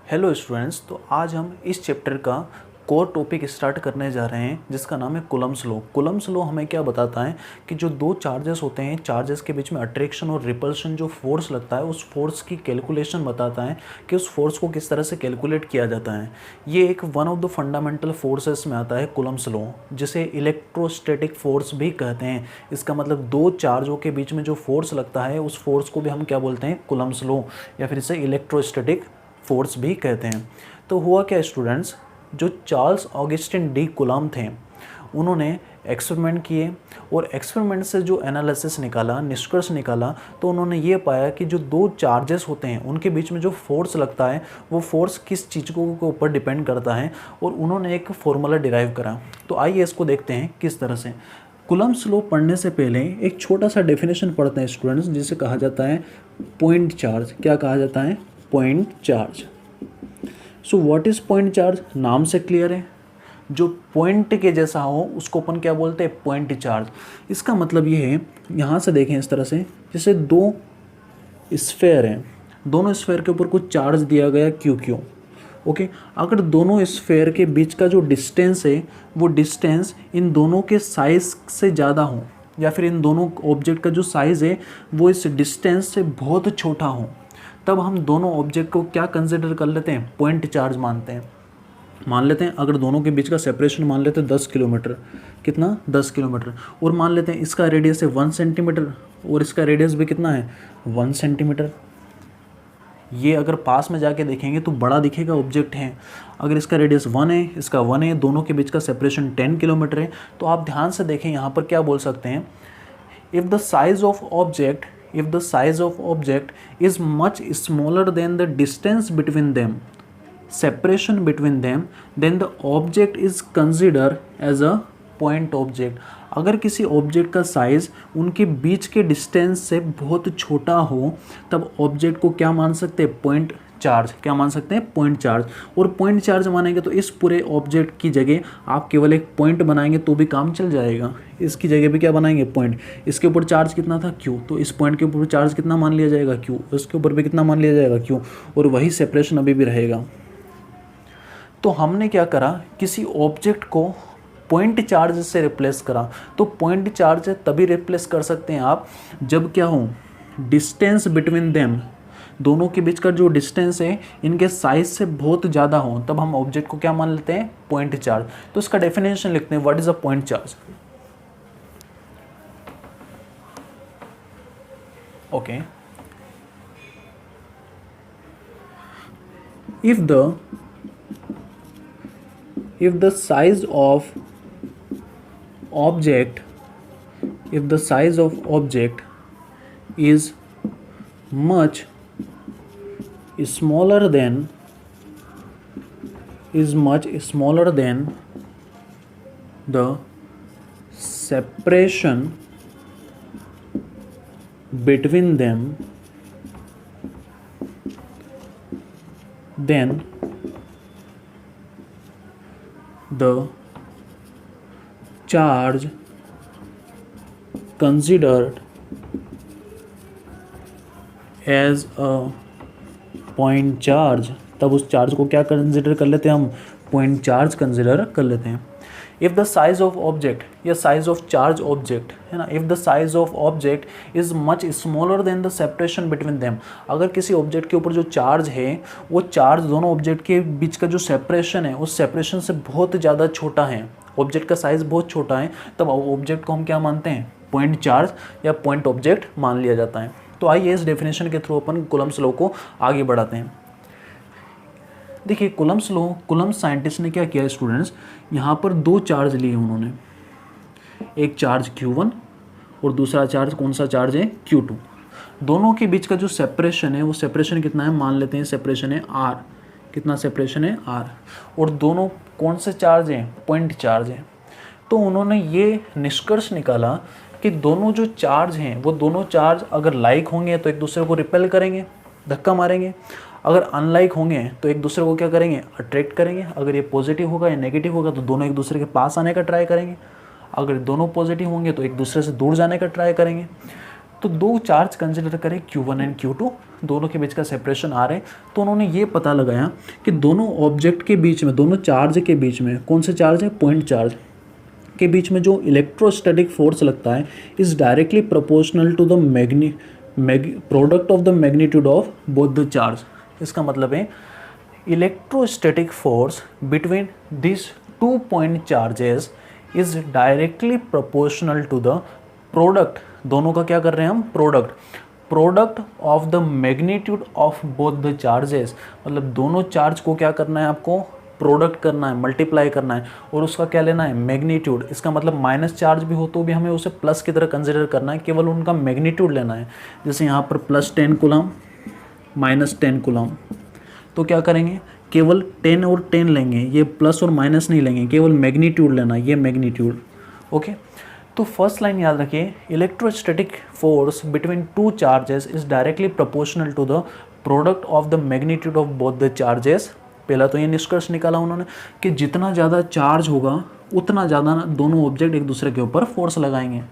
Hello students. तो आज हम इस चैप्टर का कोर टॉपिक स्टार्ट करने जा रहे हैं जिसका नाम है कूलम्ब्स लॉ। कूलम्ब्स लॉ हमें क्या बताता है कि जो दो चार्जेस होते हैं, चार्जेस के बीच में अट्रैक्शन और रिपल्शन जो फोर्स लगता है, उस फोर्स की कैलकुलेशन बताता है कि उस फोर्स को किस तरह से कैलकुलेट किया जाता है। ये एक one of the fundamental forces में आता है कूलम्ब्स लॉ, जिसे इलेक्ट्रोस्टैटिक फोर्स भी कहते हैं। इसका मतलब दो चार्जों के बीच में जो फोर्स लगता है उस फोर्स को भी हम क्या बोलते हैं, कूलम्ब्स लॉ, या फिर इसे इलेक्ट्रोस्टैटिक फोर्स भी कहते हैं। तो हुआ क्या स्टूडेंट्स, जो चार्ल्स ऑगस्टिन डी कूलम्ब थे उन्होंने एक्सपेरिमेंट किए और एक्सपेरिमेंट से जो एनालिसिस निकाला, निष्कर्ष निकाला, तो उन्होंने ये पाया कि जो दो चार्जेस होते हैं उनके बीच में जो फोर्स लगता है वो फोर्स किस चीज़ के ऊपर डिपेंड करता है, और उन्होंने एक फॉर्मूला डिराइव करा। तो आइए इसको देखते हैं किस तरह से। कूलम्ब्स लॉ पढ़ने से पहले एक छोटा सा डेफिनेशन पढ़ते हैं स्टूडेंट्स, जिसे कहा जाता है पॉइंट चार्ज। क्या कहा जाता है? Point charge. So what is point charge? नाम से क्लियर है, जो पॉइंट के जैसा हो उसको अपन क्या बोलते हैं? Point charge. इसका मतलब ये है, यहाँ से देखें इस तरह से, जैसे दो स्फेयर हैं, दोनों स्फेयर के ऊपर कुछ चार्ज दिया गया क्यू। ओके, अगर दोनों स्फेयर के बीच का जो डिस्टेंस है वो डिस्टेंस इन दोनों के साइज से ज़्यादा हो, या फिर इन दोनों ऑब्जेक्ट का जो साइज़ है वो इस डिस्टेंस से बहुत छोटा हो, तब हम दोनों ऑब्जेक्ट को क्या कंसिडर कर लेते हैं? पॉइंट चार्ज मानते हैं। मान लेते हैं अगर दोनों के बीच का सेपरेशन मान लेते हैं 10 किलोमीटर, कितना? 10 किलोमीटर, और मान लेते हैं इसका रेडियस है 1 सेंटीमीटर और इसका रेडियस भी कितना है? 1 सेंटीमीटर। ये अगर पास में जाके देखेंगे तो बड़ा दिखेगा ऑब्जेक्ट है। अगर इसका रेडियस 1 है, इसका 1 है, दोनों के बीच का सेपरेशन 10 किलोमीटर है, तो आप ध्यान से देखें यहाँ पर क्या बोल सकते हैं, if the size of object if the size of object is much smaller than the distance between them, separation between them, then the object is considered as a point object। अगर किसी ऑब्जेक्ट का size उनके बीच के distance से बहुत छोटा हो तब ऑब्जेक्ट को क्या मान सकते हैं? Point charge. क्या मान सकते हैं? Point charge. और पॉइंट चार्ज मानेंगे तो इस पूरे ऑब्जेक्ट की जगह आप केवल एक पॉइंट बनाएंगे तो भी काम चल जाएगा। इसकी जगह भी क्या बनाएंगे? पॉइंट। इसके ऊपर चार्ज कितना था? क्यू, तो इस पॉइंट के ऊपर चार्ज कितना मान लिया जाएगा? क्यू। इसके ऊपर भी कितना मान लिया जाएगा? क्यू। और वही सेपरेशन अभी भी रहेगा। तो हमने क्या करा, किसी ऑब्जेक्ट को पॉइंट चार्ज से रिप्लेस करा। तो पॉइंट चार्ज तभी रिप्लेस कर सकते हैं आप जब क्या हो, डिस्टेंस बिटवीन देम, दोनों के बीच का जो डिस्टेंस है इनके साइज से बहुत ज़्यादा हो, तब हम ऑब्जेक्ट को क्या मान लेते हैं? Point charge. तो इसका डेफिनेशन लिखते हैं, what is a point charge. Okay, if the size of object is much smaller than the separation between them, then the charge considered as a point charge, तब उस चार्ज को क्या consider कर लेते हैं हम? पॉइंट चार्ज कंसिडर कर लेते हैं। If the size of object, या साइज ऑफ चार्ज ऑब्जेक्ट है ना, if the size of object is much smaller than the separation between them, अगर किसी ऑब्जेक्ट के ऊपर जो चार्ज है वो चार्ज दोनों ऑब्जेक्ट के बीच का जो सेपरेशन है उस सेपरेशन से बहुत ज़्यादा छोटा है, ऑब्जेक्ट का साइज बहुत छोटा है, तब ऑब्जेक्ट को हम क्या मानते हैं? पॉइंट चार्ज या पॉइंट ऑब्जेक्ट मान लिया जाता है। तो आइए इस डेफिनेशन के थ्रू अपन कूलम्ब्स लॉ को आगे बढ़ाते हैं। देखिए कूलम्ब्स लॉ, कूलम्ब साइंटिस्ट ने क्या किया स्टूडेंट्स, यहाँ पर दो चार्ज लिए उन्होंने, एक चार्ज Q1 और दूसरा चार्ज कौन सा चार्ज है? Q2। दोनों के बीच का जो सेपरेशन है वो सेपरेशन कितना है? मान लेते हैं सेपरेशन है R। कितना सेपरेशन है? R। और दोनों कौन से चार्ज हैं? पॉइंट चार्ज हैं। तो उन्होंने ये निष्कर्ष निकाला कि दोनों जो चार्ज हैं वो दोनों चार्ज अगर लाइक होंगे तो एक दूसरे को रिपेल करेंगे, धक्का मारेंगे। अगर अनलाइक होंगे तो एक दूसरे को क्या करेंगे? अट्रैक्ट करेंगे। अगर ये पॉजिटिव होगा या नेगेटिव होगा तो दोनों एक दूसरे के पास आने का ट्राई करेंगे। अगर दोनों पॉजिटिव होंगे तो एक दूसरे से दूर जाने का ट्राई करेंगे। तो दो चार्ज कंसिडर करें Q1 एंड Q2, दोनों के बीच का सेपरेशन आ रहे हैं, तो उन्होंने ये पता लगाया कि दोनों ऑब्जेक्ट के बीच में, दोनों चार्ज के बीच में, कौन से चार्ज है, पॉइंट चार्ज के बीच में जो इलेक्ट्रोस्टैटिक फोर्स लगता है is directly proportional to the product of the magnitude of both the charge. इसका मतलब है electrostatic force between this two point charges is directly proportional to the product, दोनों का क्या कर रहे हैं हम, product of the magnitude of both the charges, मतलब दोनों चार्ज को क्या करना है आपको, प्रोडक्ट करना है, मल्टीप्लाई करना है, और उसका क्या लेना है, मैग्नीट्यूड। इसका मतलब माइनस चार्ज भी हो तो भी हमें उसे प्लस की तरह कंसिडर करना है, केवल उनका मैग्नीट्यूड लेना है। जैसे यहाँ पर +10 कूलम -10 कूलम, तो क्या करेंगे, केवल 10 और 10 लेंगे, ये प्लस और माइनस नहीं लेंगे, केवल मैग्नीट्यूड लेना है, ये मैग्नीट्यूड। ओके, तो फर्स्ट लाइन याद रखिए, electrostatic force between two charges is directly proportional to the product of the magnitude of both the charges. पहला तो ये निष्कर्ष निकाला उन्होंने कि जितना ज़्यादा चार्ज होगा उतना ज़्यादा दोनों ऑब्जेक्ट एक दूसरे के ऊपर फोर्स लगाएंगे,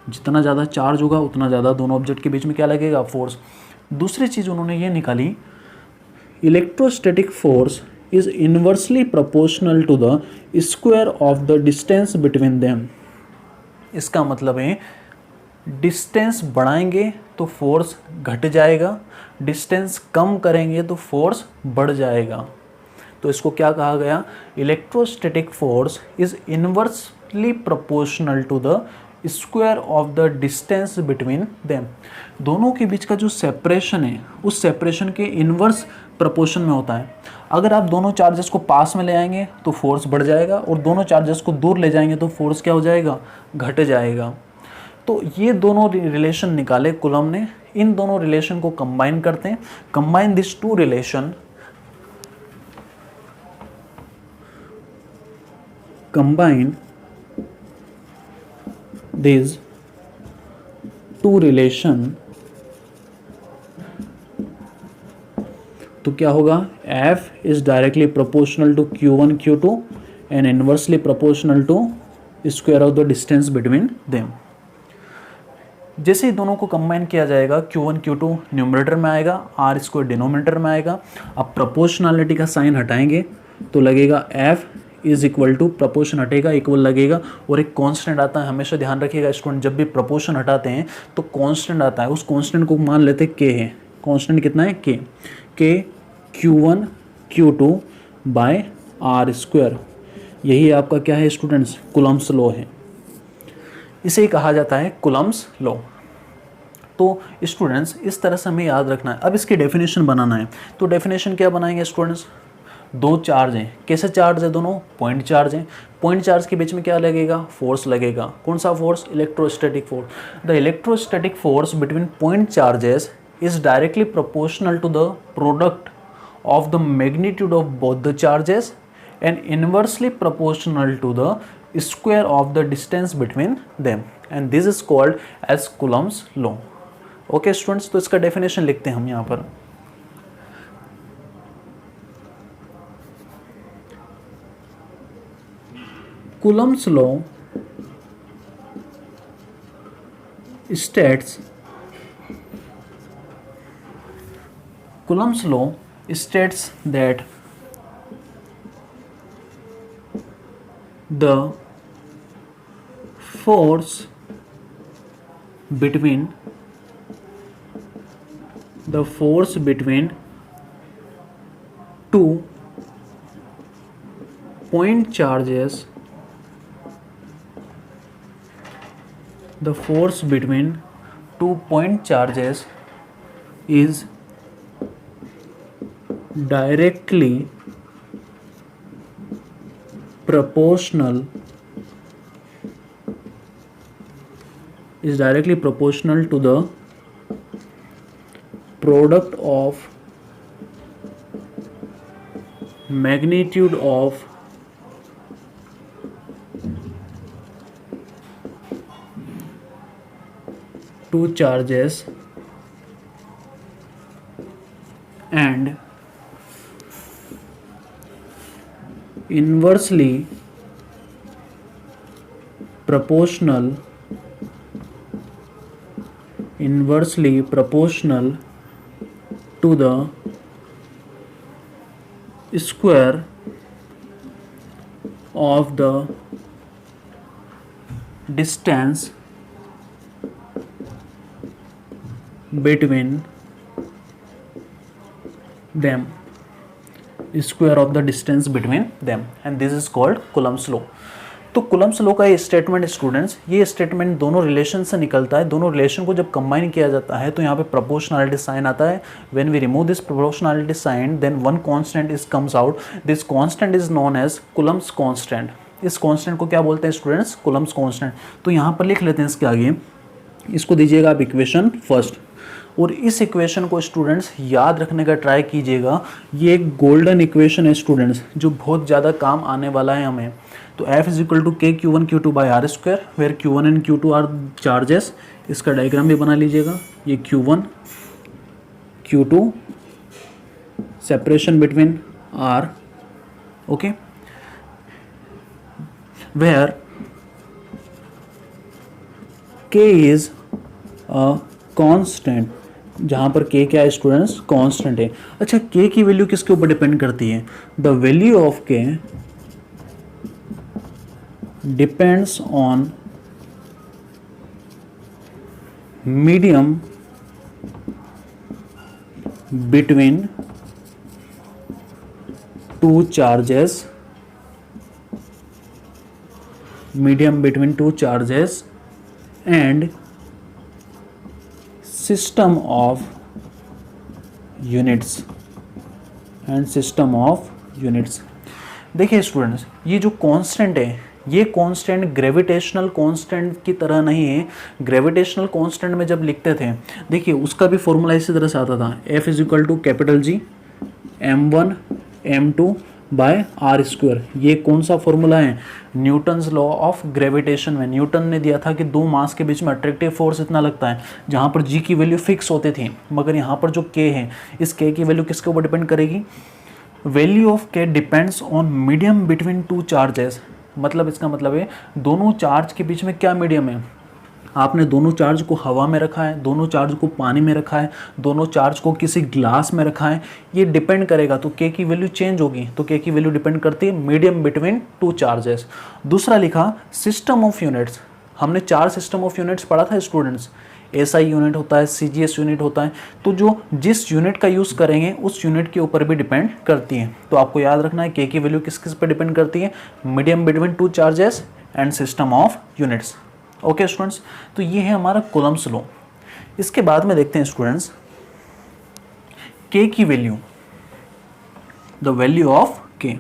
जितना ज़्यादा चार्ज होगा उतना ज़्यादा दोनों ऑब्जेक्ट के बीच में क्या लगेगा, फोर्स। दूसरी चीज़ उन्होंने ये निकाली, electrostatic force is inversely proportional to the square of the distance between them. इसका मतलब है डिस्टेंस बढ़ाएंगे तो फोर्स घट जाएगा, डिस्टेंस कम करेंगे तो फोर्स बढ़ जाएगा। तो इसको क्या कहा गया, electrostatic force is inversely proportional to the square of the distance between them. दोनों के बीच का जो सेपरेशन है उस सेपरेशन के इनवर्स प्रोपोर्शन में होता है। अगर आप दोनों चार्जेस को पास में ले आएंगे तो फोर्स बढ़ जाएगा, और दोनों चार्जेस को दूर ले जाएंगे तो फोर्स क्या हो जाएगा, घट जाएगा। तो ये दोनों रिलेशन निकाले कूलम ने, इन दोनों रिलेशन को कंबाइन करते हैं, combine this two relation, combine this two relation, तो क्या होगा, F is directly proportional to Q1 Q2 and inversely proportional to square of the distance between them. जैसे ही दोनों को कंबाइन किया जाएगा, Q1 Q2 न्यूमरेटर में आएगा, R² डिनोमिनेटर में आएगा। अब प्रोपोर्शनलिटी का साइन हटाएंगे तो लगेगा F is equal to, proportion हटेगा इक्वल लगेगा, और एक कांस्टेंट आता है, हमेशा ध्यान रखिएगा स्टूडेंट, जब भी प्रोपोर्शन हटाते हैं तो कांस्टेंट आता है, उस कांस्टेंट को मान लेते हैं K है। कांस्टेंट कितना है, K Q1 Q2 bye R²। यही आपका क्या है स्टूडेंट्स, कूलम्स लॉ है, इसे कहा जाता है कूलम्स लॉ। तो स्टूडेंट्स इस तरह से हमें याद रखना है। अब इसकी डेफिनेशन बनाना है, तो डेफिनेशन क्या बनाएंगे स्टूडेंट्स, दो चार्ज हैं, कैसे चार्ज है, दोनों पॉइंट चार्ज हैं, पॉइंट चार्ज के बीच में क्या लगेगा, फोर्स लगेगा, कौन सा force, electrostatic force. The electrostatic force between point charges is directly proportional to the product of the magnitude of both the charges and inversely proportional to the square of the distance between them, and this is called as Coulomb's law. Okay students, तो इसका definition लिखते हैं हम यहाँ पर। Coulomb's law states, Coulomb's law states that the force between two point charges, the force between 2 point charges is directly proportional to the product of magnitude of two charges and inversely proportional inversely proportional to the square of the distance between them, square of the distance between them, and this is called Coulomb's law. तो coulombs law का ये statement students, ये statement दोनों relation से निकलता है। दोनों relation को जब कंबाइन किया जाता है तो यहाँ पे प्रोपोर्शनैलिटी साइन आता है। When we remove this proportionality sign then one constant is comes out, this constant is known as Coulomb's constant. इस कांस्टेंट को क्या बोलते हैं स्टूडेंट्स? Coulombs constant. तो यहाँ पर लिख लेते हैं इसके आगे, इसको दीजिएगा आप इक्वेशन फर्स्ट, और इस इक्वेशन को स्टूडेंट्स याद रखने का ट्राई कीजिएगा। ये एक गोल्डन इक्वेशन है स्टूडेंट्स, जो बहुत ज़्यादा काम आने वाला है हमें। तो F is equal to K Q1 Q2 by r square, where Q1 and Q2 are charges. इसका डायग्राम भी बना लीजिएगा। ये Q1 Q2 separation between R, okay, where K is a constant, जहाँ पर K क्या है स्टूडेंट्स? कांस्टेंट है। अच्छा, K की वैल्यू किसके ऊपर डिपेंड करती है? The value of K depends on medium between two charges, medium between two charges and system of units and system of units। देखिए स्टूडेंट्स, ये जो कांस्टेंट है, ये कांस्टेंट ग्रेविटेशनल कांस्टेंट की तरह नहीं है। ग्रेविटेशनल कांस्टेंट में जब लिखते थे, देखिए उसका भी फॉर्मूला इसी तरह से आता था, F is equal to capital G m1 m2 by r square. ये कौन सा फॉर्मूला है? न्यूटन्स लॉ ऑफ ग्रेविटेशन में न्यूटन ने दिया था कि दो मास के बीच में अट्रैक्टिव फोर्स इतना लगता है, जहाँ पर G की वैल्यू फिक्स होती थी। मगर यहाँ पर जो K है, इस K की वैल्यू किसके ऊपर डिपेंड करेगी? Value of K depends on medium between two charges. मतलब इसका मतलब है दोनों चार्ज के बीच में क्या मीडियम है? आपने दोनों चार्ज को हवा में रखा है, दोनों चार्ज को पानी में रखा है, दोनों चार्ज को किसी ग्लास में रखा है, ये डिपेंड करेगा। तो K की वैल्यू चेंज होगी। तो K की वैल्यू डिपेंड करती है मीडियम बिटवीन टू चार्जेस। दूसरा लिखा सिस्टम ऑफ यूनिट्स। हमने 4 सिस्टम ऑफ यूनिट्स पढ़ा था स्टूडेंट्स। SI यूनिट होता है, CGS यूनिट होता है। तो जो जिस यूनिट का यूज़ करेंगे उस यूनिट के ऊपर भी डिपेंड करती है। तो आपको याद रखना है K की वैल्यू किस किस पर डिपेंड करती है? Medium between two charges and system of units. Okay students, तो ये है हमारा कुलम्स लॉ। इसके बाद में देखते हैं स्टूडेंट्स K की value, the value of K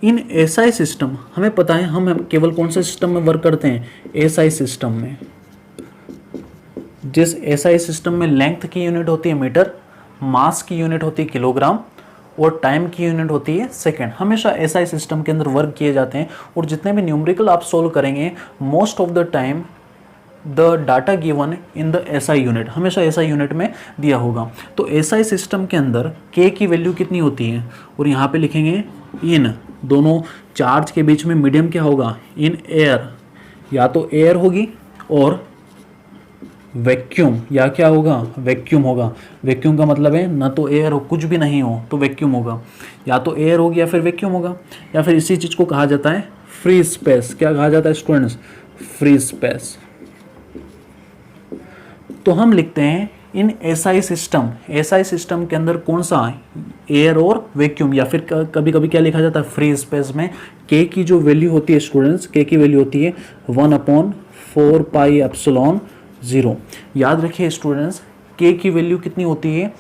in SI system. हमें पता है हम केवल कौन से सिस्टम में वर्क करते हैं? SI सिस्टम में। जिस SI सिस्टम में लेंथ की यूनिट होती है मीटर, मास की यूनिट होती है किलोग्राम, और टाइम की यूनिट होती है सेकंड। हमेशा SI सिस्टम के अंदर वर्क किए जाते हैं। और जितने भी न्यूमेरिकल आप सोल्व करेंगे, most of the time the data given in the SI unit, हमेशा SI यूनिट में दिया होगा। तो SI सिस्टम के अंदर K की वैल्यू कितनी होती है? और यहाँ पे लिखेंगे इन दोनों चार्ज के बीच में मीडियम क्या होगा? इन एयर, या तो एयर होगी और वैक्यूम, या क्या होगा? वैक्यूम होगा। वैक्यूम का मतलब है ना तो एयर हो, कुछ भी नहीं हो तो वैक्यूम होगा। या तो एयर होगी या फिर वैक्यूम होगा। या फिर इसी चीज़ को कहा जाता है फ्री स्पेस। क्या कहा जाता है स्टूडेंट्स? Free space. तो हम लिखते हैं इन SI सिस्टम, SI सिस्टम के अंदर कौन सा? एयर और वैक्यूम। या फिर कभी कभी क्या लिखा जाता है फ्री स्पेस में? K की जो वैल्यू होती है स्टूडेंट्स, K की वैल्यू होती है 1/4 पाई एप्सिलॉन 0। याद रखिए स्टूडेंट्स, K की वैल्यू कितनी होती है?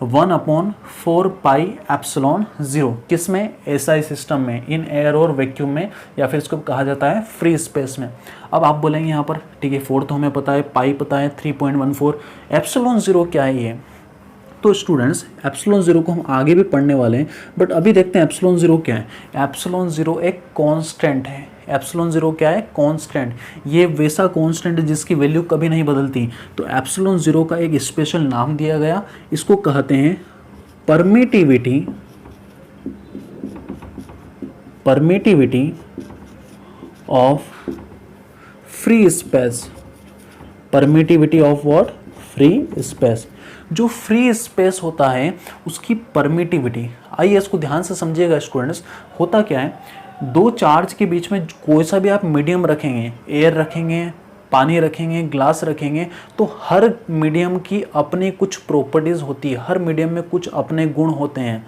1/4 पाई एप्सिलॉन 0। किस में? SI सिस्टम में, इन एयर और वैक्यूम में, या फिर इसको कहा जाता है फ्री स्पेस में। अब आप बोलेंगे यहाँ पर ठीक है 4 तो हमें पता है, पाई पता है 3.14, एप्सिलॉन 0 क्या है ये? तो स्टूडेंट्स एप्सिलॉन 0 को हम आगे भी पढ़ने वाले हैं, बट अभी देखते हैं एप्सिलॉन 0 क्या है। एप्सिलॉन 0 एक कांस्टेंट है। एप्सिलॉन 0 क्या है? कांस्टेंट। ये वैसा कांस्टेंट है जिसकी वैल्यू कभी नहीं बदलती। तो एप्सिलॉन 0 का एक स्पेशल नाम दिया गया, इसको कहते हैं permittivity of free space, permittivity of what, free space. जो फ्री स्पेस होता है उसकी परमिटिविटी, आइए इसको ध्यान से समझिएगा स्टूडेंट्स। होता क्या है, दो चार्ज के बीच में कोई सा भी आप मीडियम रखेंगे, एयर रखेंगे, पानी रखेंगे, ग्लास रखेंगे, तो हर मीडियम की अपनी कुछ प्रॉपर्टीज़ होती है, हर मीडियम में कुछ अपने गुण होते हैं।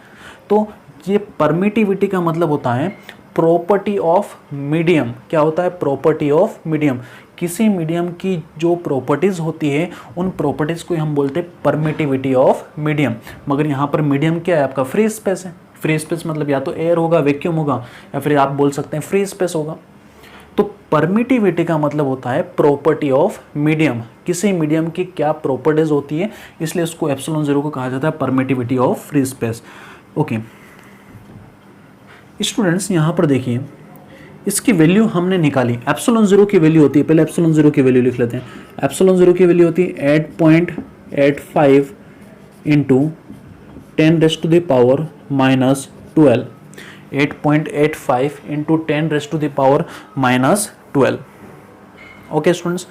तो ये परमिटिविटी का मतलब होता है प्रॉपर्टी ऑफ मीडियम। क्या होता है? Property of medium. किसी मीडियम की जो प्रॉपर्टीज़ होती है उन प्रॉपर्टीज़ को हम बोलते हैं परमिटिविटी ऑफ मीडियम। मगर यहाँ पर मीडियम क्या है? आपका फ्री स्पेस है। फ्री स्पेस मतलब या तो एयर होगा, वैक्यूम होगा, या फिर आप बोल सकते हैं फ्री स्पेस होगा। तो परमिटिविटी का मतलब होता है प्रॉपर्टी ऑफ मीडियम। किसी मीडियम की क्या प्रॉपर्टीज होती है, इसलिए उसको एप्सिलॉन जीरो को कहा जाता है permittivity of free space. Okay students, यहाँ पर देखिए इसकी वैल्यू हमने निकाली। एप्सिलॉन जीरो की वैल्यू होती है, पहले एप्सिलॉन जीरो की वैल्यू लिख लेते हैं। एप्सिलॉन जीरो की वैल्यू होती है 8.85 into 10⁻⁻12। 8.85 into 10⁻⁻12। Okay students,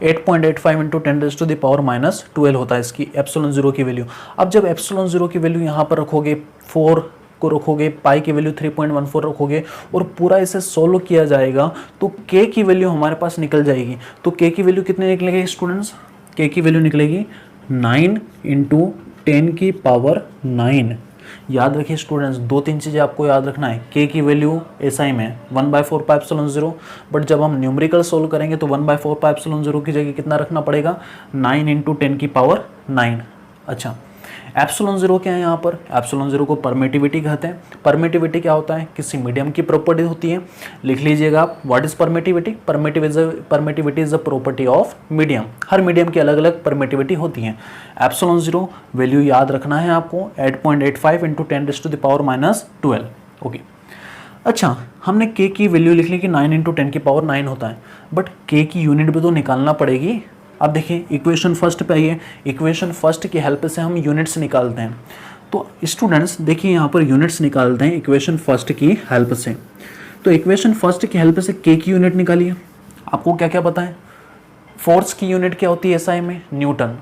8.85 into 10⁻⁻12 होता है इसकी एप्सिलॉन जीरो की वैल्यू। अब जब एप्सिलॉन जीरो की वैल्यू यहाँ पर रखोगे, 4 को रखोगे, पाई की वैल्यू 3.14 रखोगे और पूरा इसे सोल्व किया जाएगा तो के की वैल्यू हमारे पास निकल जाएगी। तो के की वैल्यू कितनी निकलेगी स्टूडेंट्स? के की वैल्यू निकलेगी 9 इंटू 10⁻9। याद रखिए स्टूडेंट्स, दो तीन चीज़ें आपको याद रखना है। के की वैल्यू एसआई में 1/4 पाई एप्सिलॉन जीरो, बट जब हम न्यूमेरिकल सोल्व करेंगे तो 1/4 पाई एप्सिलॉन जीरो की जगह कितना रखना पड़ेगा? 9 इंटू 10⁻9। अच्छा, एप्सिलॉन जीरो क्या है यहाँ पर? एप्सिलॉन जीरो को परमिटिविटी कहते हैं। परमिटिविटी क्या होता है? किसी मीडियम की प्रॉपर्टी होती है। लिख लीजिएगा आप, what is permittivity? Permittivity is a property of medium. Her medium की अलग अलग परमिटिविटी होती है। एप्सिलॉन जीरो वैल्यू याद रखना है आपको, 8.85 इंटू 10⁻⁻12। ओके, अच्छा, हमने के की वैल्यू लिख ली कि 9 इंटू 10⁻9 होता है, बट के की यूनिट भी तो निकालना पड़ेगी। अब देखिए इक्वेशन फर्स्ट पे आइए, इक्वेशन फर्स्ट की हेल्प से हम यूनिट्स निकालते हैं। तो स्टूडेंट्स देखिए यहाँ पर यूनिट्स निकालते हैं इक्वेशन फर्स्ट की हेल्प से। तो इक्वेशन फर्स्ट की हेल्प से के की यूनिट निकालिए। आपको क्या क्या पता है? फोर्स की यूनिट क्या होती है एसआई में? न्यूटन।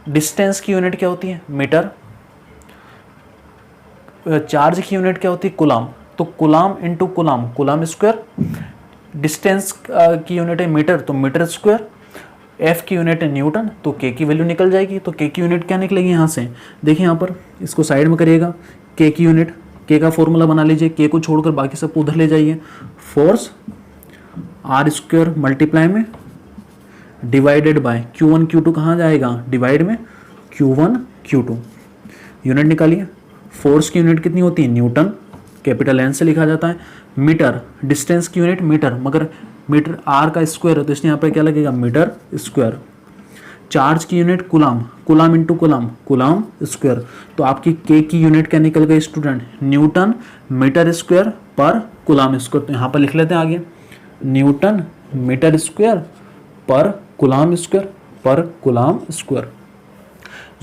डिस्टेंस की यूनिट क्या होती है? मीटर। चार्ज की यूनिट क्या होती है? कूलाम। तो coulomb into coulomb, coulomb square. Distance की यूनिट है मीटर, तो मीटर स्क्वायर। एफ की यूनिट है न्यूटन, तो के की वैल्यू निकल जाएगी। तो के की यूनिट क्या निकलेगी यहाँ से? देखिए यहाँ पर, इसको साइड में करिएगा। के की यूनिट, के का फॉर्मूला बना लीजिए, के को छोड़कर बाकी सब उधर ले जाइए। फोर्स आर स्क्वायर मल्टीप्लाई में डिवाइडेड बाय Q1 Q2 कहाँ जाएगा? डिवाइड में Q1 Q2। यूनिट निकालिए। फोर्स की यूनिट कितनी होती है? न्यूटन, कैपिटल एन से लिखा जाता है। मीटर, डिस्टेंस की यूनिट मीटर, मगर मीटर आर का स्क्वायर है तो इसलिए यहाँ पे क्या लगेगा? Metre square. चार्ज की unit coulomb, coulomb into coulomb, coulomb square. तो आपकी के की यूनिट क्या निकल गई स्टूडेंट? न्यूटन मीटर स्क्वायर पर कूलाम स्क्वायर। तो यहाँ पर लिख लेते हैं आगे, न्यूटन मीटर स्क्वायर पर कूलाम स्क्वायर, पर कूलाम स्क्वायर।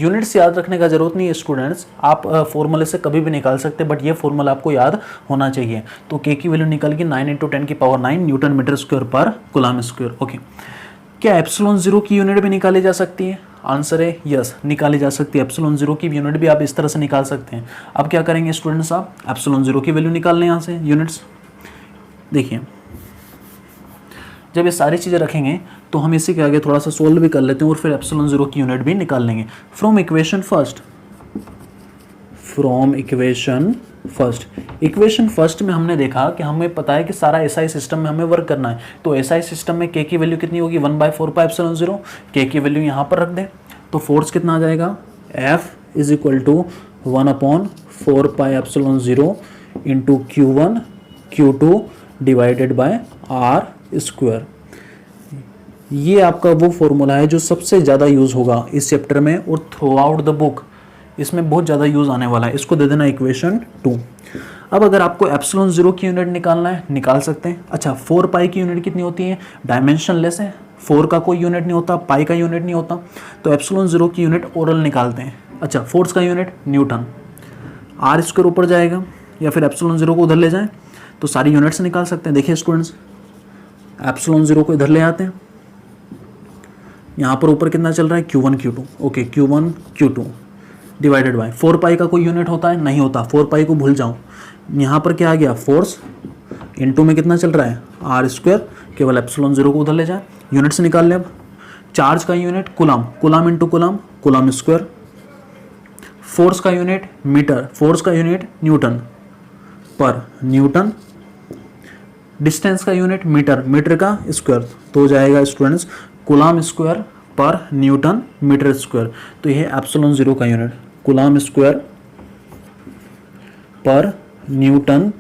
यूनिट्स याद रखने का जरूरत नहीं है स्टूडेंट्स, आप फॉर्मूले से कभी भी निकाल सकते हैं, बट ये फॉर्मूला आपको याद होना चाहिए। तो के की वैल्यू निकल गई 9 इंटू 10⁻9 न्यूटन मीटर स्क्वायर पर कूलाम स्क्वायर। ओके, क्या एप्सिलॉन जीरो की यूनिट भी निकाली जा सकती है? आंसर है यस, निकाली जा सकती है। एप्सिलॉन जीरो की यूनिट भी आप इस तरह से निकाल सकते हैं। अब क्या करेंगे स्टूडेंट्स, आप एप्सिलॉन जीरो की वैल्यू निकाल लें यहाँ से यूनिट्स। देखिए जब ये सारी चीज़ें रखेंगे तो हम इसी के आगे थोड़ा सा सोल्व भी कर लेते हैं और फिर एप्सिलॉन जीरो की यूनिट भी निकाल लेंगे। From equation first, from equation first, equation first में हमने देखा कि हमें पता है कि सारा एसआई सिस्टम में हमें वर्क करना है। तो एसआई सिस्टम में के की वैल्यू कितनी होगी? 1/4 पाई एप्सिलॉन जीरो। के की वैल्यू यहाँ पर रख दें तो फोर्स कितना आ जाएगा? F is equal to 1/4 pi epsilon zero into Q1 Q2 divided by r square. ये आपका वो फॉर्मूला है जो सबसे ज़्यादा यूज़ होगा इस चैप्टर में और थ्रू आउट द बुक, इसमें बहुत ज़्यादा यूज़ आने वाला है। इसको दे देना इक्वेशन 2। अब अगर आपको एप्सिलॉन जीरो की यूनिट निकालना है, निकाल सकते हैं। अच्छा, 4 पाई की यूनिट कितनी होती है? डायमेंशनलेस है, 4 का कोई यूनिट नहीं होता, पाई का यूनिट नहीं होता, तो एप्सिलॉन जीरो की यूनिट ओरल निकालते हैं। अच्छा, फोर्स का यूनिट न्यूटन, आर स्क्वायर ऊपर जाएगा, या फिर एप्सिलॉन जीरो को उधर ले जाएं तो सारी यूनिट्स निकाल सकते हैं। देखिए स्टूडेंट्स, एप्सिलॉन जीरो को इधर ले आते हैं, यहाँ पर ऊपर कितना चल रहा है Q1 Q2, okay Q1 Q2 divided bye 4 पाई का कोई यूनिट होता है, नहीं होता, 4 पाई को भूल जाओ। यहाँ पर क्या आ गया फोर्स, इनटू में कितना चल रहा है आर स्क्वायर, केवल एप्सिलॉन जीरो को उधर ले जाए, यूनिट से निकाल ले। अब चार्ज का यूनिट कुलाम, कुलाम इंटू कुलाम, कुलाम स्क्वायर। फोर्स का यूनिट मीटर, फोर्स का यूनिट न्यूटन पर न्यूटन। डिस्टेंस का यूनिट मीटर, मीटर का स्क्वायर, तो हो जाएगा स्टूडेंट्स कुलाम स्क्वायर पर न्यूटन मीटर स्क्वायर। तो यह एप्सिलॉन जीरो का यूनिट कुलाम स्क्वायर पर न्यूटन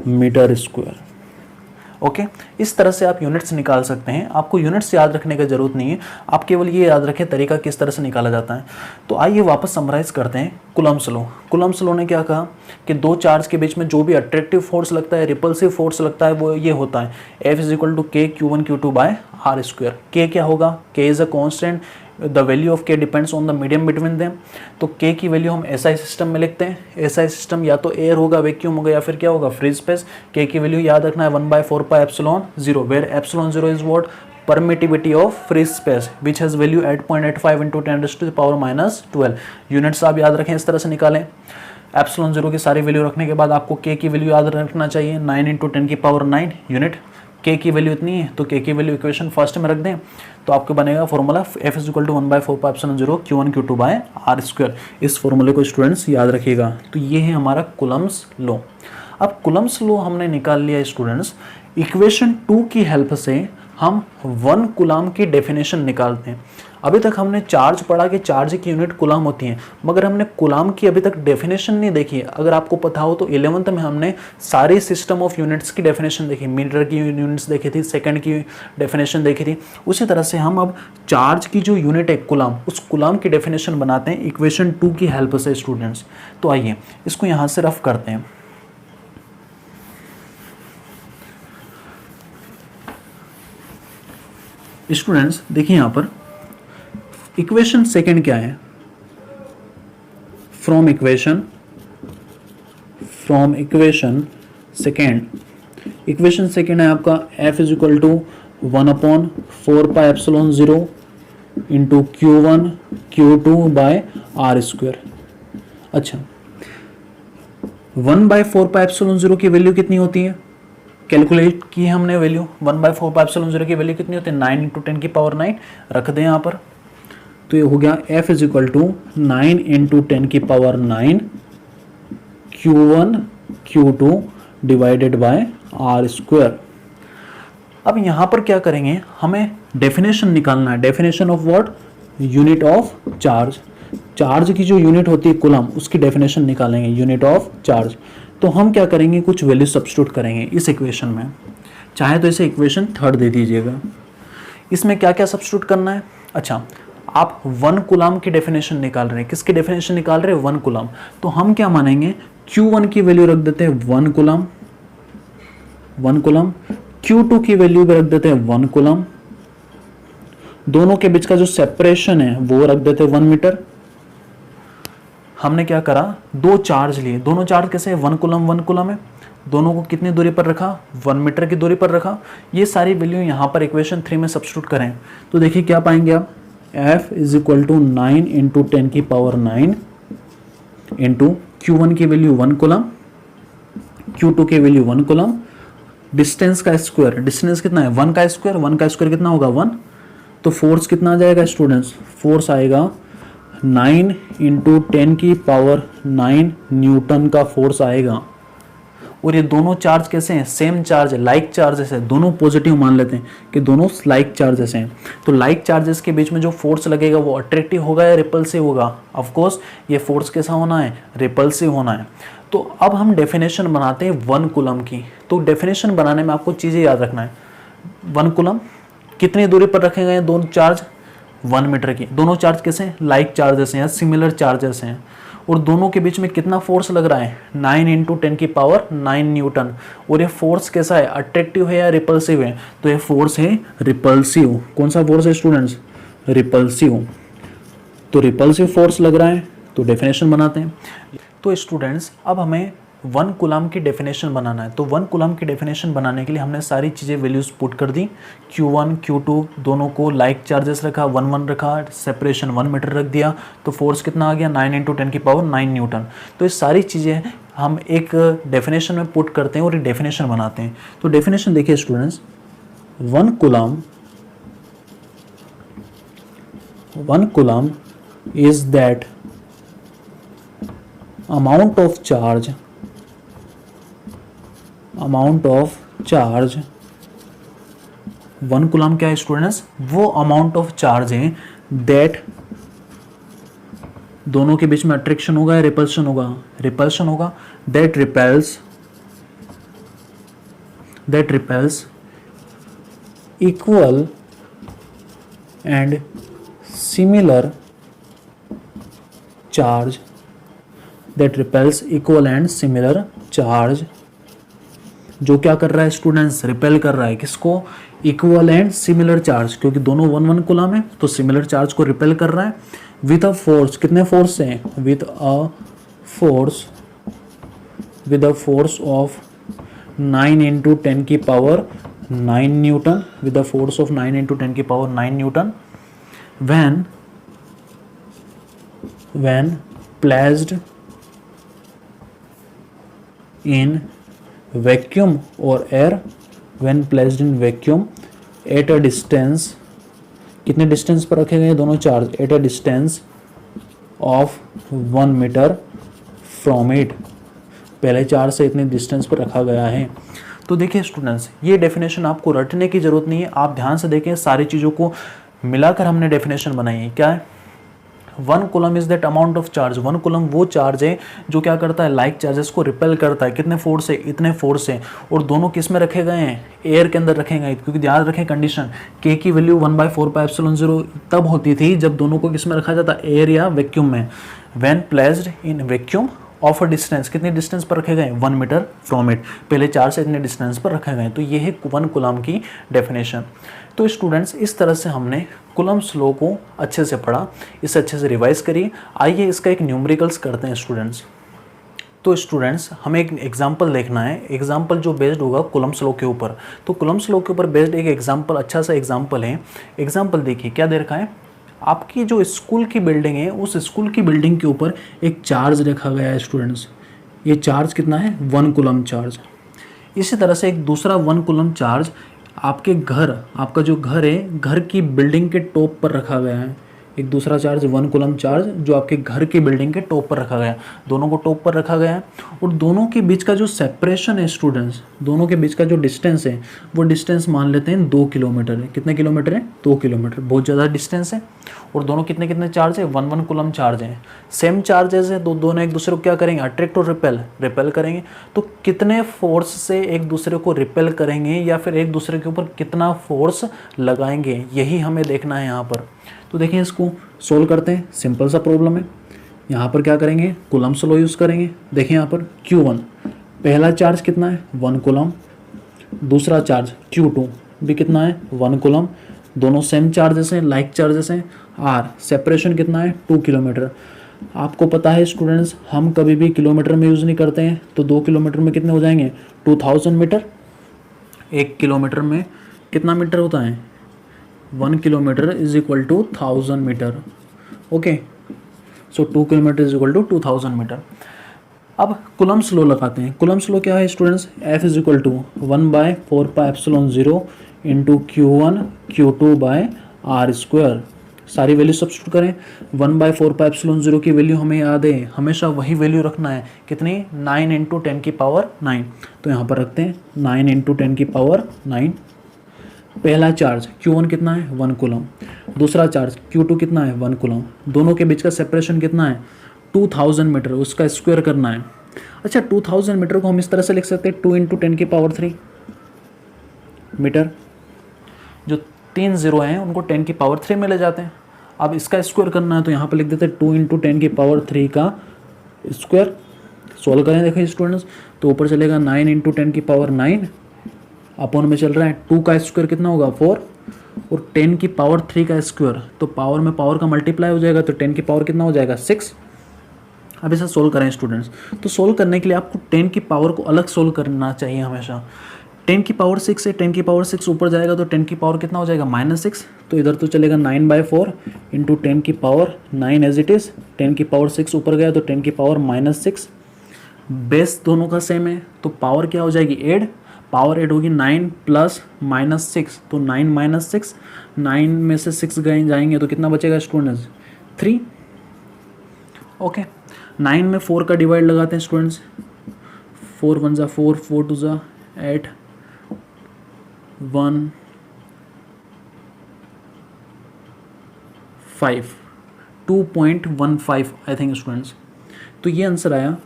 मीटर स्क्वायर। ओके, इस तरह से आप यूनिट्स निकाल सकते हैं। आपको यूनिट्स याद रखने की जरूरत नहीं है, आप केवल ये याद रखें तरीका किस तरह से निकाला जाता है। तो आइए वापस समराइज करते हैं कूलम्ब्स लॉ। कूलम्ब्स लॉ ने क्या कहा कि दो चार्ज के बीच में जो भी अट्रैक्टिव फोर्स लगता है, रिपल्सिव फोर्स लगता है, वो ये होता है F = K Q1 Q2 by R square. K क्या होगा, K is a constant, the value of K depends on the medium between them. तो K की वैल्यू हम SI सिस्टम में लिखते हैं। SI सिस्टम या तो एयर होगा, वैक्यूम होगा, या फिर क्या होगा फ्री स्पेस। K की वैल्यू याद रखना है 1/4 pi epsilon zero, where epsilon zero is what, permittivity of free space which has value 8.85 × 10⁻⁻12। Units आप याद रखें, इस तरह से निकालें। एप्सिलॉन जीरो की सारी वैल्यू रखने के बाद आपको K की वैल्यू याद रखना चाहिए 9 × 10⁻9 यूनिट। K की वैल्यू इतनी है तो K की वैल्यू इक्वेशन फर्स्ट में रख दें, तो आपको बनेगा formula F = 1/4 pi epsilon zero Q1 Q2 by R square. इस फॉर्मूले को स्टूडेंट्स याद रखिएगा। तो ये है हमारा कूलम्ब्स लॉ। अब कूलम्ब्स लॉ हमने निकाल लिया स्टूडेंट्स। इक्वेशन 2 की हेल्प से हम 1 कूलम की डेफिनेशन निकालते हैं। अभी तक हमने चार्ज पढ़ा कि चार्ज की यूनिट कूलम होती है, मगर हमने कूलम की अभी तक डेफिनेशन नहीं देखी है। अगर आपको पता हो तो 11th में हमने सारी सिस्टम ऑफ यूनिट्स की डेफिनेशन देखी, मीटर की यूनिट्स देखी थी, सेकंड की डेफिनेशन देखी थी। उसी तरह से हम अब चार्ज की जो यूनिट है कूलम, उस कूलम की डेफिनेशन बनाते हैं इक्वेशन 2 की हेल्प से स्टूडेंट्स। तो आइए इसको यहाँ से रफ करते हैं। स्टूडेंट्स देखिए यहाँ पर इक्वेशन सेकंड क्या है, फ्रॉम इक्वेशन सेकंड है आपका F = 1/4 pi epsilon zero into Q1 Q2 by R square. अच्छा, 1/4 पाई एप्सिलॉन जीरो की वैल्यू कितनी होती है, कैलकुलेट की हमने वैल्यू 1/4 पाई एप्सिलॉन जीरो की वैल्यू कितनी होती है 9 × 10⁻9 रख दें यहाँ पर। तो ये हो गया F = 9 × 10⁻9 Q1 Q2 divided bye R square. अब यहाँ पर क्या करेंगे, हमें डेफिनेशन निकालना है। Definition of what, unit of charge. Charge की जो यूनिट होती है कूलम, उसकी डेफिनेशन निकालेंगे, यूनिट ऑफ चार्ज। तो हम क्या करेंगे, कुछ वैल्यू सब्स्टिट्यूट करेंगे इस इक्वेशन में। चाहे तो इसे इक्वेशन 3 दे दीजिएगा। इसमें क्या क्या सब्स्टिट्यूट करना है। अच्छा, आप 1 कूलम की डेफिनेशन निकाल रहे हैं, किसकी डेफिनेशन निकाल रहे हैं 1 कूलम। तो हम क्या मानेंगे, Q1 की वैल्यू रख देते हैं 1 कूलम, Q2 की वैल्यू भी रख देते हैं 1 कूलम, दोनों के बीच का जो सेपरेशन है वो रख देते हैं 1 मीटर। हमने क्या करा, दो चार्ज लिए, दोनों चार्ज कैसे है 1 कूलम है, दोनों को कितनी दूरी पर रखा 1 मीटर की दूरी पर रखा। ये सारी वैल्यू यहाँ पर इक्वेशन 3 में सब्स्टिट्यूट करें तो देखिए क्या पाएंगे आप, F = 9 × 10⁻9 इंटू Q1 की वैल्यू 1 कूलम, Q2 की वैल्यू 1 कूलम, डिस्टेंस का स्क्वायर, डिस्टेंस कितना है 1 का स्क्वायर, 1 का स्क्वायर कितना होगा 1। तो फोर्स कितना आ जाएगा स्टूडेंट्स, फोर्स आएगा 9 × 10⁻9 न्यूटन का फोर्स आएगा। और ये दोनों चार्ज कैसे हैं, सेम चार्ज है, लाइक चार्जेस है, दोनों पॉजिटिव मान लेते हैं कि दोनों लाइक चार्जेस हैं। तो लाइक चार्जेस के बीच में जो फोर्स लगेगा वो अट्रैक्टिव होगा या रिपल्सिव होगा। ऑफ कोर्स ये फोर्स कैसा होना है, रिपल्सिव होना है। तो अब हम डेफिनेशन बनाते हैं 1 कूलम की। तो डेफिनेशन बनाने में आपको चीज़ें याद रखना है। 1 कूलम कितनी दूरी पर रखे गए दोनों चार्ज 1 मीटर की, दोनों चार्ज कैसे लाइक चार्जेस हैं या सिमिलर चार्जेस हैं। और दोनों के बीच में कितना फोर्स लग रहा है 9 × 10⁻9 न्यूटन। और ये फोर्स कैसा है, अट्रैक्टिव है या रिपल्सिव है, तो ये फोर्स है रिपल्सिव। कौन सा फोर्स है स्टूडेंट्स, रिपल्सिव। तो रिपल्सिव फोर्स लग रहा है, तो डेफिनेशन बनाते हैं। तो स्टूडेंट्स अब हमें 1 कूलम की डेफिनेशन बनाना है। तो 1 कूलम की डेफिनेशन बनाने के लिए हमने सारी चीज़ें वैल्यूज़ पुट कर दी। Q1 Q2 दोनों को लाइक चार्जेस रखा, 1 1 रखा, सेपरेशन 1 मीटर रख दिया, तो फोर्स कितना आ गया 9 × 10⁹ न्यूटन। तो ये सारी चीज़ें हम एक डेफिनेशन में पुट करते हैं और एक डेफिनेशन बनाते हैं। तो डेफिनेशन देखिए students, 1 coulomb is that amount of charge 1 coulomb क्या है स्टूडेंट्स, वो अमाउंट ऑफ चार्ज है दैट दोनों के बीच में अट्रैक्शन होगा या रिपल्शन होगा, that repels equal and similar charge, जो क्या कर रहा है स्टूडेंट्स, रिपेल कर रहा है किसको, इक्वल एंड सिमिलर चार्ज, क्योंकि दोनों 1 1 कूलम है तो सिमिलर चार्ज को रिपेल कर रहा है विद अ फोर्स, कितने फोर्स से, with a force of 9 × 10⁹ Newton, with a force of 9 × 10⁹ Newton when placed in vacuum or air, at a distance, कितने डिस्टेंस पर रखे गए दोनों charge, at a distance of 1 metre from it, पहले charge से इतने डिस्टेंस पर रखा गया है। तो देखिए स्टूडेंट्स, ये डेफिनेशन आपको रटने की जरूरत नहीं है, आप ध्यान से देखें, सारी चीज़ों को मिलाकर हमने डेफिनेशन बनाई है। क्या है, 1 coulomb is that amount of charge, 1 coulomb वो चार्ज है जो क्या करता है, लाइक चार्जेस को रिपेल करता है, कितने फोर्स से, इतने फोर्स से, और दोनों किस में रखे गए हैं, एयर के अंदर रखे गए, क्योंकि ध्यान रखें कंडीशन, के की वैल्यू 1/4πε0 तब होती थी जब दोनों को किस में रखा जाता, एयर या वैक्यूम में। When placed in vacuum of a distance, कितने डिस्टेंस पर रखे गए, 1 मीटर फ्रॉम इट, पहले चार्ज से इतने डिस्टेंस पर रखे गए। तो ये है 1 कूलम की डेफिनेशन। तो स्टूडेंट्स, इस तरह से हमने कूलम्स लॉ को अच्छे से पढ़ा, इसे अच्छे से रिवाइज करिए। आइए इसका एक न्यूमेरिकल्स करते हैं स्टूडेंट्स। तो स्टूडेंट्स, हमें एक एग्जांपल देखना है, एग्जांपल जो बेस्ड होगा कूलम्स लॉ के ऊपर। तो कूलम्स लॉ के ऊपर बेस्ड एक एग्जांपल, अच्छा सा एग्जांपल है। एग्जांपल देखिए, क्या दे रखा है, आपकी जो स्कूल की बिल्डिंग है, उस स्कूल की बिल्डिंग के ऊपर एक चार्ज रखा गया है स्टूडेंट्स। ये चार्ज कितना है, 1 कूलम चार्ज। इसी तरह से एक दूसरा 1 कूलम चार्ज आपके घर, आपका जो घर है, घर की बिल्डिंग के टॉप पर रखा गया है। एक दूसरा चार्ज 1 कूलम चार्ज जो आपके घर की बिल्डिंग के टॉप पर रखा गया है, दोनों को टॉप पर रखा गया है। और दोनों के बीच का जो सेपरेशन है स्टूडेंट्स, दोनों के बीच का जो डिस्टेंस है, वो डिस्टेंस मान लेते हैं 2 किलोमीटर है। कितने किलोमीटर है, 2 किलोमीटर, बहुत ज़्यादा डिस्टेंस है। और दोनों कितने कितने चार्ज है, 1 1 कूलम चार्ज है, सेम चार्जेस है, दोनों एक दूसरे को क्या करेंगे, अट्रैक्ट और रिपेल करेंगे। तो कितने फोर्स से एक दूसरे को रिपेल करेंगे या फिर एक दूसरे के ऊपर कितना फोर्स लगाएंगे, यही हमें देखना है यहाँ पर। तो देखिए, इसको सोल्व करते हैं, सिंपल सा प्रॉब्लम है। यहाँ पर क्या करेंगे, कूलम्स लॉ यूज़ करेंगे। देखिए यहाँ पर Q1 पहला चार्ज कितना है, 1 कूलम, दूसरा चार्ज Q2 भी कितना है, 1 कूलम, दोनों सेम चार्जेस हैं, लाइक चार्जेस हैं। आर सेपरेशन कितना है, 2 किलोमीटर। आपको पता है स्टूडेंट्स, हम कभी भी किलोमीटर में यूज़ नहीं करते हैं, तो 2 किलोमीटर में कितने हो जाएंगे, 2000 मीटर। 1 किलोमीटर में कितना मीटर होता है, 1 kilometre is equal to 1000 metre. Okay, so 2 kilometre is equal to 2000 metre. अब कूलम्स लॉ लगाते हैं। कूलम्स लॉ क्या है students, F is equal to 1/4πε0 into Q1 Q2/r²। सारी वैल्यू सब्स्टिट्यूट करें। 1/4πε0 की वैल्यू हमें याद है, हमेशा वही वैल्यू रखना है, कितनी, 9 × 10⁹ तो यहाँ पर रखते हैं 9 × 10⁹। पहला चार्ज Q1 कितना है, 1 कूलम, दूसरा चार्ज Q2 कितना है, 1 कूलम, दोनों के बीच का सेपरेशन कितना है, 2000 मीटर, उसका स्क्वायर करना है। अच्छा, 2000 मीटर को हम इस तरह से लिख सकते हैं 2 × 10⁻³ मीटर। जो 3 0 हैं उनको 10⁻³ में ले जाते हैं। अब इसका स्क्वायर करना है तो यहाँ पर लिख देते हैं 2 × 10⁻³ का स्क्वायर। सोल्व करें, देखो स्टूडेंट्स, तो ऊपर चलेगा 9 × 10⁻⁹, अपॉन में चल रहा है 2 का स्क्वायर कितना होगा, 4, और 10⁻³ का स्क्वायर, तो पावर में पावर का मल्टीप्लाई हो जाएगा, तो 10 की पावर कितना हो जाएगा, 6। अब इसे सोल्व करें स्टूडेंट्स, तो सोल्व करने के लिए आपको 10 की पावर को अलग सोल्व करना चाहिए हमेशा। 10 की पावर 6 से 10 की पावर 6 ऊपर जाएगा तो 10 की पावर कितना हो जाएगा -6, तो इधर तो चलेगा 9/4 इंटू 10 की पावर 9 एज इट इज़। 10 की पावर 6 ऊपर गया तो 10 की पावर -6। बेस दोनों का सेम है तो पावर क्या हो जाएगी, ऐड, पावर ऐड होगी 9 प्लस -6, तो 9 - 6, 9 में से 6 गए जाएंगे तो कितना बचेगा स्टूडेंट्स, 3। ओके, 9 में 4 का डिवाइड लगाते हैं स्टूडेंट्स, 4 1 ज़ा 4, 4 2 ज़ा 8, 1 5, 2.15 आई थिंक स्टूडेंट्स। तो ये आंसर आया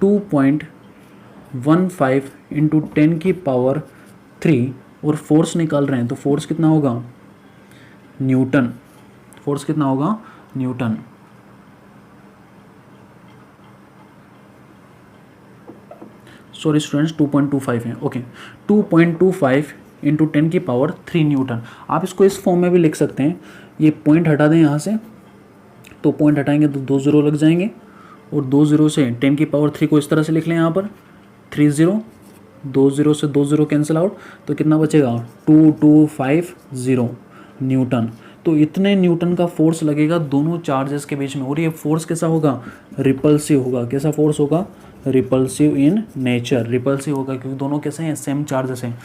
2.15 इंटू 10 की पावर 3, और फोर्स निकाल रहे हैं तो फोर्स कितना होगा, न्यूटन। फोर्स कितना होगा, न्यूटन। सॉरी स्टूडेंट्स 2.25 है। ओके, 2.25 इंटू 10 की पावर 3 न्यूटन। आप इसको इस फॉर्म में भी लिख सकते हैं, ये पॉइंट हटा दें यहाँ से, तो पॉइंट हटाएंगे तो 2 0 लग जाएंगे, और 2 0 से 10 की पावर 3 को इस तरह से लिख लें यहाँ पर 3 0, 2 0 से 2 0 कैंसिल आउट, तो कितना बचेगा 2250 न्यूटन। तो इतने न्यूटन का फोर्स लगेगा दोनों चार्जेस के बीच में, और ये फोर्स कैसा होगा, रिपल्सिव होगा। कैसा फोर्स होगा, रिपल्सिव इन नेचर। रिपल्सिव होगा क्योंकि दोनों कैसे हैं, सेम चार्जेस हैं।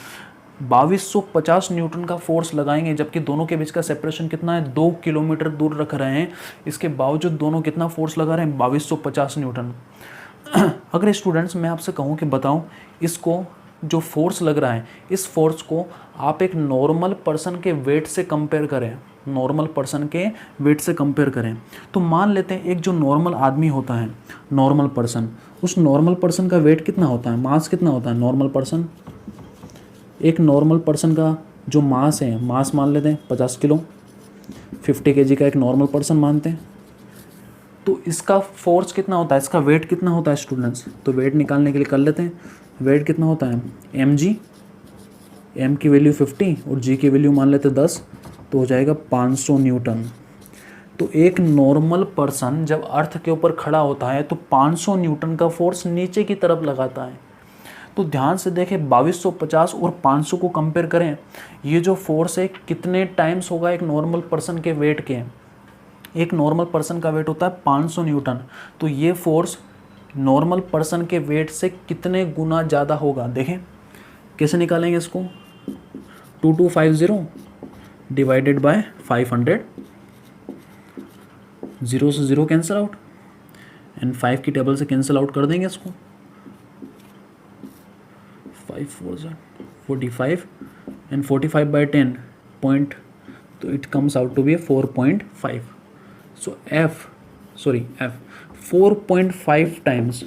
2250 न्यूटन का फोर्स लगाएंगे, जबकि दोनों के बीच का सेपरेशन कितना है, 2 किलोमीटर दूर रख रहे हैं, इसके बावजूद दोनों कितना फोर्स लगा रहे हैं, 2250 न्यूटन। अगर स्टूडेंट्स मैं आपसे कहूँ कि बताऊँ इसको, जो फोर्स लग रहा है इस फोर्स को आप एक नॉर्मल पर्सन के वेट से कंपेयर करें, नॉर्मल पर्सन के वेट से कंपेयर करें, तो मान लेते हैं एक जो नॉर्मल आदमी होता है, नॉर्मल पर्सन, उस नॉर्मल पर्सन का वेट कितना होता है, मास कितना होता है, नॉर्मल पर्सन, एक नॉर्मल पर्सन का जो मास है, मास मान लेते हैं 50 किलो, 50 kg का एक नॉर्मल पर्सन मानते हैं, तो इसका फोर्स कितना होता है, इसका वेट कितना होता है स्टूडेंट्स, तो वेट निकालने के लिए कर लेते हैं, वेट कितना होता है mg, m की वैल्यू 50 और g की वैल्यू मान लेते हैं 10, तो हो जाएगा 500 न्यूटन। तो एक नॉर्मल पर्सन जब अर्थ के ऊपर खड़ा होता है तो 500 न्यूटन का फोर्स नीचे की तरफ लगाता है। तो ध्यान से देखें, 2250 और 500 को कंपेयर करें, ये जो फोर्स है कितने टाइम्स होगा एक नॉर्मल पर्सन के वेट के। एक नॉर्मल पर्सन का वेट होता है 500 न्यूटन, तो ये फोर्स नॉर्मल पर्सन के वेट से कितने गुना ज़्यादा होगा। देखें कैसे निकालेंगे इसको, 2250 डिवाइडेड बाय 500, 0 से 0 कैंसिल आउट, एंड 5 की टेबल से कैंसिल आउट कर देंगे इसको, 5 4 45 एंड 45 बाई 10 पॉइंट, तो it comes out to be 4.5। So F 4.5 times.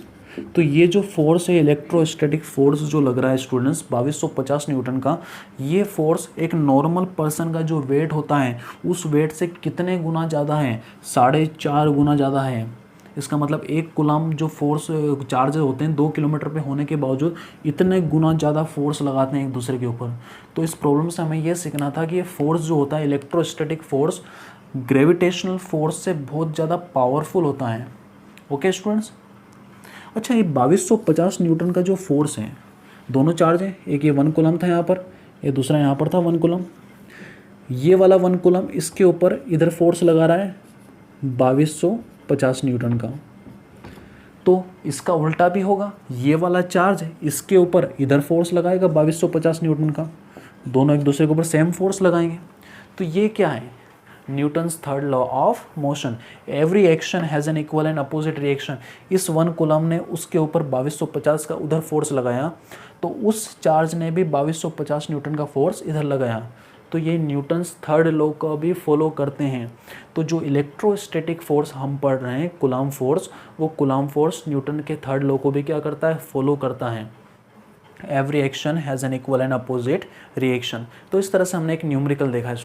तो ये जो फोर्स है इलेक्ट्रोस्टैटिक फोर्स जो लग रहा है स्टूडेंट्स 2250 न्यूटन का, ये फोर्स एक नॉर्मल पर्सन का जो वेट होता है उस वेट से कितने गुना ज़्यादा है, 4.5 गुना ज़्यादा है। इसका मतलब एक कूलम जो फोर्स चार्ज होते हैं 2 किलोमीटर पे होने के बावजूद इतने गुना ज़्यादा फोर्स लगाते हैं एक दूसरे के ऊपर। तो इस प्रॉब्लम से हमें यह सीखना था कि ये फोर्स जो होता है इलेक्ट्रोस्टैटिक फोर्स ग्रेविटेशनल फोर्स से बहुत ज़्यादा पावरफुल होता है। ओके स्टूडेंट्स, अच्छा ये 2250 न्यूटन का जो फोर्स है, दोनों चार्ज हैं, एक ये 1 कूलम था यहाँ पर, ये दूसरा यहाँ पर था 1 कूलम, ये वाला 1 कूलम इसके ऊपर इधर फोर्स लगा रहा है 2250 न्यूटन का, तो इसका उल्टा भी होगा, ये वाला चार्ज इसके ऊपर इधर फोर्स लगाएगा 2250 न्यूटन का, दोनों एक दूसरे के ऊपर सेम फोर्स लगाएंगे। तो ये क्या है, Newton's third law of motion, every action has an equal and opposite reaction. इस 1 कूलम ने उसके ऊपर 2250 का उधर फोर्स लगाया, तो उस चार्ज ने भी 2250 न्यूटन का फोर्स इधर लगाया। तो ये न्यूटन्स थर्ड लॉ को भी फॉलो करते हैं। तो जो इलेक्ट्रोस्टैटिक फोर्स हम पढ़ रहे हैं कूलम फोर्स, वो कूलम फोर्स न्यूटन के थर्ड लॉ को भी क्या करता है, फॉलो करता है। Every action has an equal and opposite reaction. तो इस तरह से हमने एक न्यूमेरिकल देखा है।